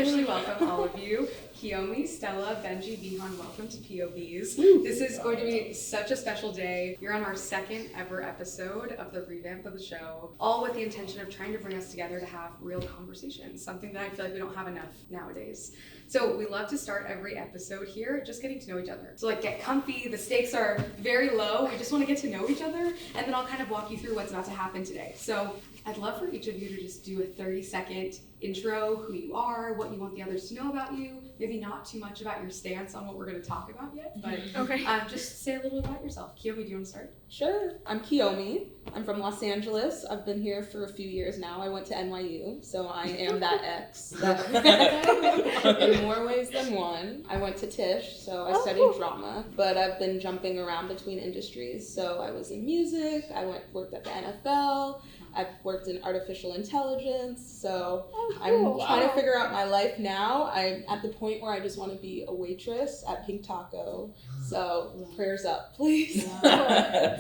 officially welcome all of you. Kiyomi, Stella, Benji, Vihan, welcome to POVz. This is going to be such a special day. You're on our second ever episode of the revamp of the show, all with the intention of trying to bring us together to have real conversations, something that I feel like we don't have enough nowadays. So we love to start every episode here just getting to know each other. So get comfy, the stakes are very low, we just want to get to know each other, and then I'll kind of walk you through what's about to happen today. So I'd love for each of you to just do a 30-second intro, who you are, what you want the others to know about you, maybe not too much about your stance on what we're going to talk about yet, but just say a little about yourself. Kiyomi, do you want to start? Sure. I'm Kiyomi. I'm from Los Angeles. I've been here for a few years now. I went to NYU, so I am that ex in more ways than one. I went to Tisch, so I studied drama, but I've been jumping around between industries. So I was in music, worked at the NFL, I've worked in artificial intelligence, so I'm trying to figure out my life now. I'm at the point where I just want to be a waitress at Pink Taco, so prayers up, please.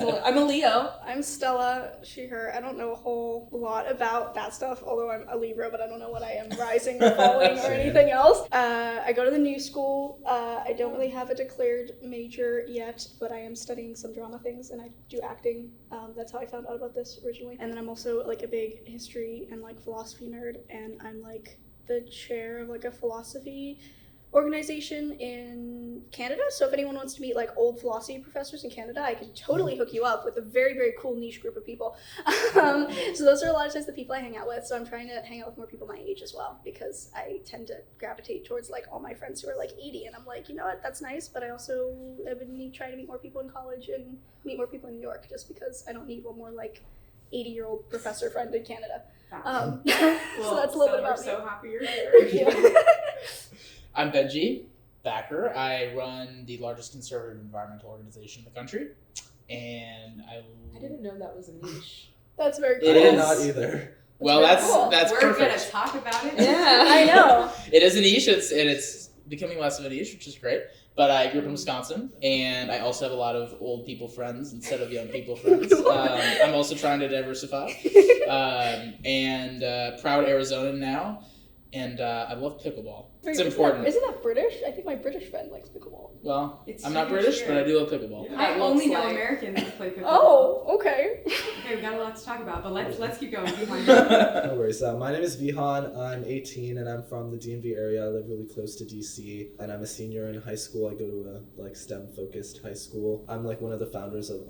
So I'm a Leo. I'm Stella, she, her. I don't know a whole lot about that stuff, although I'm a Libra, but I don't know what I am rising or falling or anything else. I go to the new school. I don't really have a declared major yet, but I am studying some drama things, and I do acting. That's how I found out about this originally. And then I'm also a big history and philosophy nerd, and I'm the chair of a philosophy organization in Canada. So if anyone wants to meet old philosophy professors in Canada, I could totally hook you up with a very, very cool niche group of people. So those are a lot of times the people I hang out with. So I'm trying to hang out with more people my age as well, because I tend to gravitate towards all my friends who are 80, and I'm you know what, that's nice, but I also have been trying to meet more people in college and meet more people in New York, just because I don't need one more 80-year-old professor friend in Canada. Well, so that's a little bit about me. We're so happy you're here. I'm Benji Backer. I run the largest conservative environmental organization in the country, and I didn't know that was a niche. That's very cool. It is not either. Well, that's We're perfect. gonna talk about it. Yeah, I know. It is a niche, and it's becoming less of a niche, which is great. But I grew up in Wisconsin, and I also have a lot of old people friends instead of young people friends. I'm also trying to diversify, and proud Arizonan now, and I love pickleball. It's important. Isn't that British? I think my British friend likes pickleball. Well, It's I'm not super British, weird. but I do love pickleball. Yeah. I only know Americans who play pickleball. Oh, okay. Okay, we got a lot to talk about, but let's keep going. No worries. My name is Vihan. I'm 18 and I'm from the DMV area. I live really close to DC, and I'm a senior in high school. I go to a STEM-focused high school. I'm one of the founders of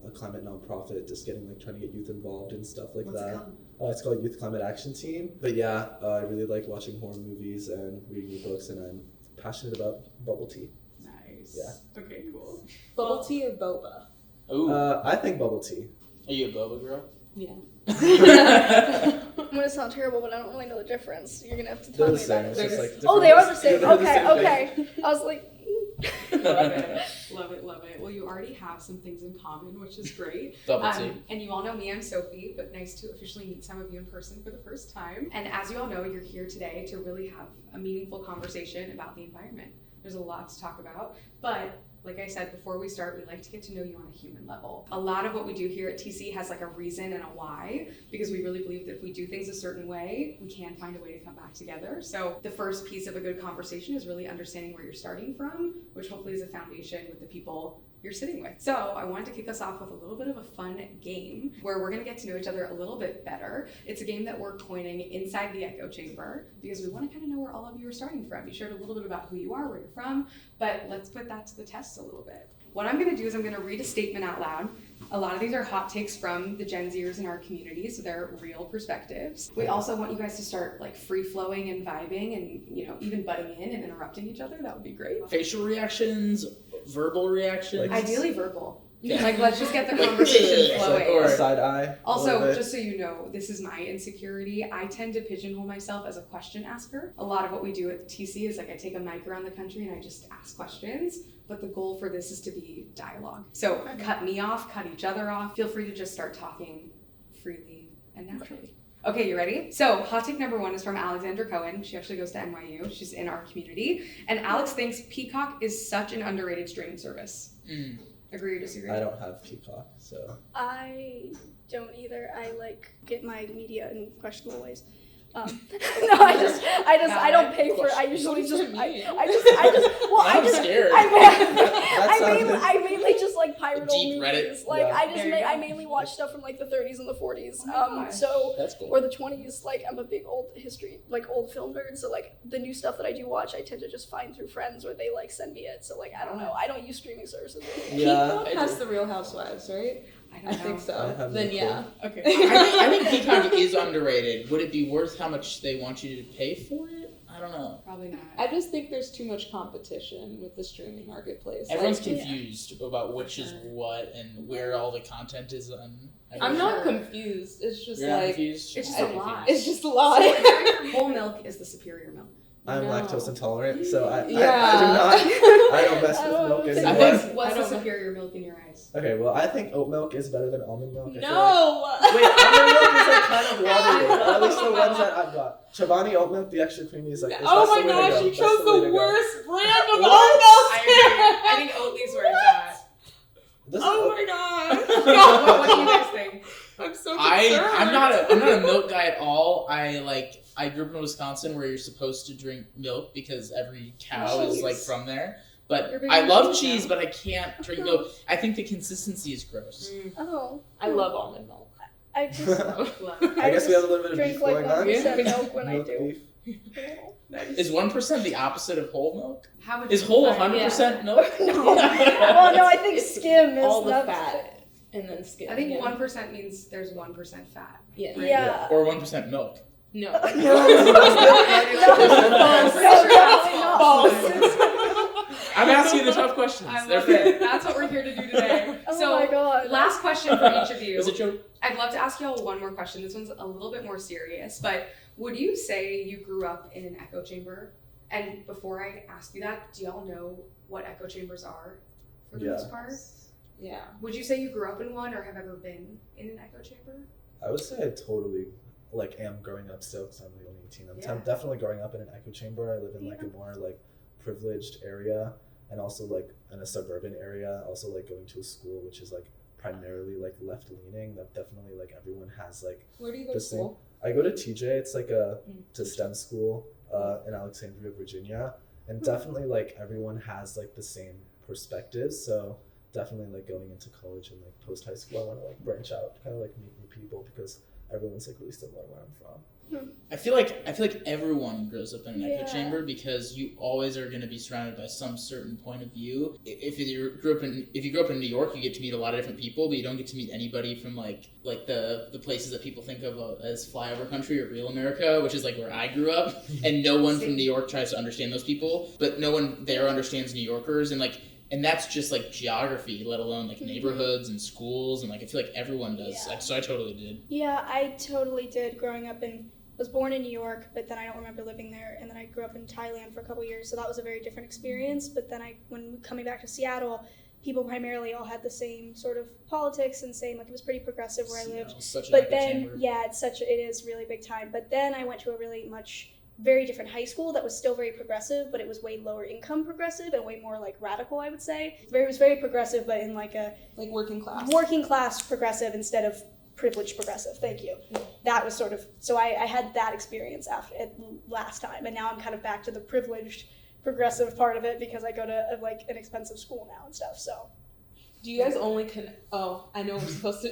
a climate nonprofit, just trying to get youth involved and stuff like What's that. it called? It's called Youth Climate Action Team. But yeah, I really like watching horror movies and reading books, and I'm passionate about bubble tea. Nice. Yeah. Okay, cool. Bubble tea or boba? Ooh, I think bubble tea. are you a boba girl? Yeah. I'm gonna sound terrible, but I don't really know the difference. You're gonna have to tell They're me the same. about It's it. just Oh, they are the same. different- Okay, they're the same okay. I was like, Love it, love it. Well, you already have some things in common, which is great. Bubble tea. And you all know me, I'm Sophie, but nice to officially meet some of you in person for the first time. And as you all know, you're here today to really have a meaningful conversation about the environment. There's a lot to talk about, but like I said, before we start, we like to get to know you on a human level. A lot of what we do here at TC has a reason and a why, because we really believe that if we do things a certain way, we can find a way to come back together. So the first piece of a good conversation is really understanding where you're starting from, which hopefully is a foundation with the people you're sitting with. So I wanted to kick us off with a little bit of a fun game where we're gonna get to know each other a little bit better. It's a game that we're coining Inside the Echo Chamber, because we wanna kind of know where all of you are starting from. You shared a little bit about who you are, where you're from, but let's put that to the test a little bit. What I'm gonna do is I'm gonna read a statement out loud. A lot of these are hot takes from the Gen Zers in our community, so they're real perspectives. We also want you guys to start free-flowing and vibing and even butting in and interrupting each other. That would be great. Facial reactions, verbal reactions. Ideally verbal. Okay. Let's just get the conversation flowing. Or- Side eye. Also, just so you know, this is my insecurity. I tend to pigeonhole myself as a question asker. A lot of what we do at TC is I take a mic around the country and I just ask questions. But the goal for this is to be dialogue. So cut me off, cut each other off. Feel free to just start talking freely and naturally. Okay, you ready? So hot take number 1 is from Alexandra Cohen. She actually goes to NYU. She's in our community. And Alex thinks Peacock is such an underrated streaming service. Agree or disagree? I don't have Peacock, so. I don't either. I get my media in questionable ways. No, I don't pay for it. I usually just, I'm scared. I mainly just like pirate Deep old Reddit. movies. Like, Yeah. I mainly watch stuff from like the 30s and the 40s. Oh my gosh. So, That's cool. or the 20s. Like, I'm a big old history, like old film nerd. So like the new stuff that I do watch, I tend to just find through friends or they like send me it. So like, I don't know. I don't use streaming services. Yeah. Peacock has the Real Housewives, right? I I think so. I have no Then clue. yeah. Okay. I think Peacock is underrated. Would it be worth how much they want you to pay for it? I don't know. Probably not. I just think there's too much competition with the streaming marketplace. Everyone's Like, confused about which is what and where all the content is on. I'm not confused. It's just You're not like confused? It's just I'm a lot. confused. it's just a lot. Whole milk is the superior milk. I'm No. lactose intolerant, so I do Yeah. not. I don't mess with Oh, milk I anymore. think- What's I the don't know. superior milk in your eyes? Okay, well, I think oat milk is better than almond milk. I feel like- No. Wait, almond milk is like kind of watery. At least the ones that I've got. Chobani oat milk, the extra creamy is like. Oh that's my the way to gosh, go. you That's chose the way the to go. worst brand of What? almond milk. I agree. I think Oatly's where it's at. This is Oh oat- my gosh. What do you guys think? I'm so concerned. I'm not a milk guy at all. I grew up in Wisconsin where you're supposed to drink milk because every cow is like from there. But You're big I on love cheese cheese, now. but I can't drink milk. I think the consistency is gross. Oh, I love almond milk. I just I guess we have a little bit of drink beef like going on. 1% milk when I Milk do. beef. Is 1% the opposite of whole milk? How would Is you whole define- 100% milk? No. Well, no, I think It's skim is all the not fat and then skim. I think yeah. 1% means there's 1% fat. Yeah. Yeah. Or 1% milk? No. I'm asking you the tough questions. I They're love fair. it. That's what we're here to do today. Oh So, my god. last question for each of you. Is it true? I'd love to ask y'all one more question. This one's a little bit more serious, but would you say you grew up in an echo chamber? And before I ask you that, do y'all know what echo chambers are for the most part? Yeah. Would you say you grew up in one or have ever been in an echo chamber? I would say I totally am growing up still because I'm like only 18. I'm definitely growing up in an echo chamber. I live in like a more like privileged area and also like in a suburban area. Also like going to a school which is like primarily like left leaning. That definitely like everyone has like. Where do you go the to school? I go to TJ. It's like a STEM school in Alexandria, Virginia, and definitely like everyone has like the same perspectives. So definitely like going into college and like post high school, I want to like branch out, kind of like meet new people because everyone's like really similar where I'm from. I feel like everyone grows up in an echo Yeah. chamber because you always are going to be surrounded by some certain point of view. If you grew up in New York, you get to meet a lot of different people, but you don't get to meet anybody from like the places that people think of as flyover country or real America, which is like where I grew up. And no one from New York tries to understand those people, but no one there understands New Yorkers, and that's just like geography, let alone like neighborhoods and schools, and like I feel like everyone does. Yeah. So I totally did. Yeah, I totally did growing up was born in New York, but then I don't remember living there, and then I grew up in Thailand for a couple years, so that was a very different experience. But then when coming back to Seattle, people primarily all had the same sort of politics and same, like it was pretty progressive where I lived. Seattle's such an But echo then, chamber. yeah, it is really big time. But then I went to a really very different high school that was still very progressive, but it was way lower income progressive and way more like radical, I would say. It was very progressive, but in like a Like working class. working class progressive instead of privileged progressive. Thank you. That was sort of, so I had that experience last time, and now I'm kind of back to the privileged progressive part of it because I go to like an expensive school now and stuff. So Do you guys only I know we're supposed to.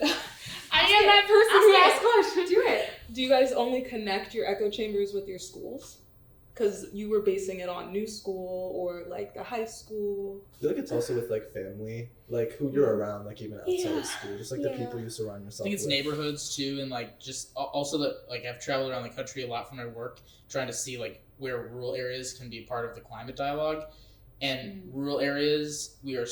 I am that person who asks questions. Do it. Do you guys only connect your echo chambers with your schools? Because you were basing it on new school or like the high school. I feel like it's also with like family, like who you're around, like even outside Yeah. of school, just like the people you surround yourself I think it's with. neighborhoods too, and like just also that like I've traveled around the country a lot for my work, trying to see like where rural areas can be a part of the climate dialogue. And rural areas, we have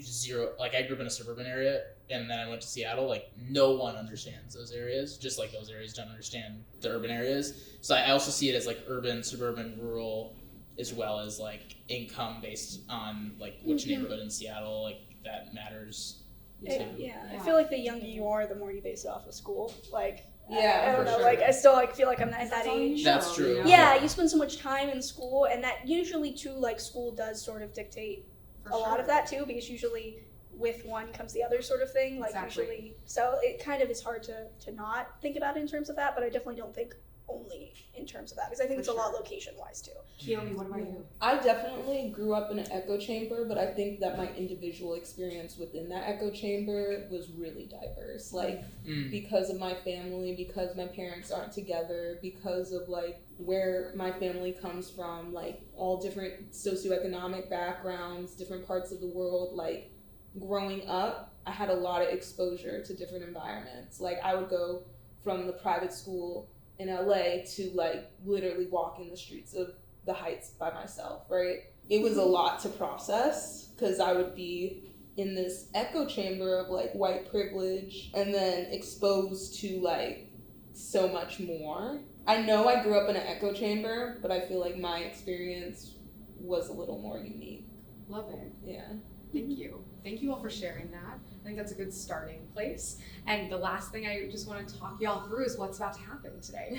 zero. Like I grew up in a suburban area, and then I went to Seattle. Like no one understands those areas, just like those areas don't understand the urban areas. So I also see it as like urban, suburban, rural, as well as like income based on like which neighborhood in Seattle like that matters. I feel like the younger you are, the more you base it off of school. Like, Yeah, I don't for know. sure. Like, I still like feel like I'm not at that all you age. know, That's true. you know? Yeah, you spend so much time in school, and that usually too, like school does sort of dictate For a lot sure. of that too, because usually with one comes the other sort of thing. Like Exactly. usually, so it kind of is hard to not think about it in terms of that, but I definitely don't think only in terms of that, because I think For it's a lot sure. location wise too. Kiyomi, what about you? I definitely grew up in an echo chamber, but I think that my individual experience within that echo chamber was really diverse. Like, because of my family, because my parents aren't together, because of like where my family comes from, like all different socioeconomic backgrounds, different parts of the world, like growing up, I had a lot of exposure to different environments. Like I would go from the private school in LA to like literally walking the streets of the Heights by myself, right? It was a lot to process because I would be in this echo chamber of like white privilege and then exposed to like so much more. I know I grew up in an echo chamber, but I feel like my experience was a little more unique. Love it. Yeah. Thank you. Thank you all for sharing that. I think that's a good starting place. And the last thing I just want to talk y'all through is what's about to happen today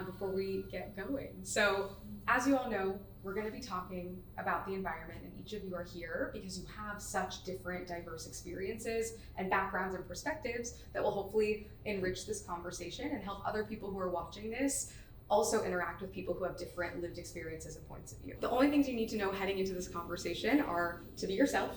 before we get going. So as you all know, we're going to be talking about the environment, and each of you are here because you have such different diverse experiences and backgrounds and perspectives that will hopefully enrich this conversation and help other people who are watching this also interact with people who have different lived experiences and points of view. The only things you need to know heading into this conversation are to be yourself,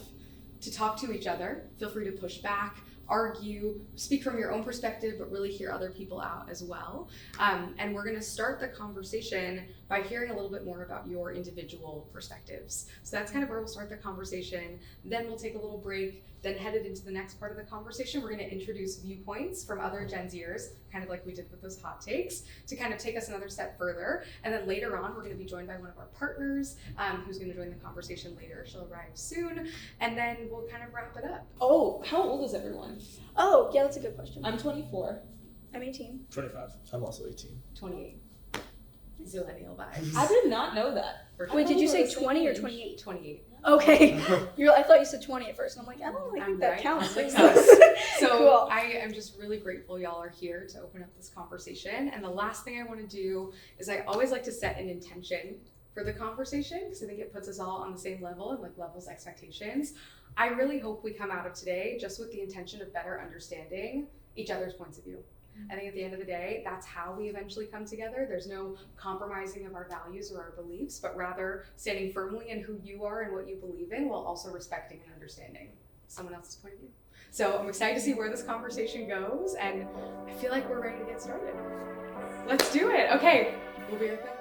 to talk to each other, feel free to push back, argue, speak from your own perspective, but really hear other people out as well. And we're gonna start the conversation by hearing a little bit more about your individual perspectives. So that's kind of where we'll start the conversation. Then we'll take a little break, then headed into the next part of the conversation, we're gonna introduce viewpoints from other Gen Zers, kind of like we did with those hot takes, to kind of take us another step further. And then later on, we're gonna be joined by one of our partners who's gonna join the conversation later. She'll arrive soon. And then we'll kind of wrap it up. Oh, how old is everyone? Oh, yeah, that's a good question. I'm 24. I'm 18. 25. I'm also 18. 28. Zillennial vibes. I did not know that. Wait, did you say we're the same 20 or age. 28? 28. Okay. I thought you said 20 at first, and I'm like, I don't really I'm think that right. counts. I'm like, So Cool. I am just really grateful y'all are here to open up this conversation. And the last thing I want to do is I always like to set an intention for the conversation because I think it puts us all on the same level and like levels expectations. I really hope we come out of today just with the intention of better understanding each other's points of view. I think at the end of the day, that's how we eventually come together. There's no compromising of our values or our beliefs, but rather standing firmly in who you are and what you believe in while also respecting and understanding someone else's point of view. So I'm excited to see where this conversation goes, and I feel like we're ready to get started. Let's do it. Okay, we'll be right back.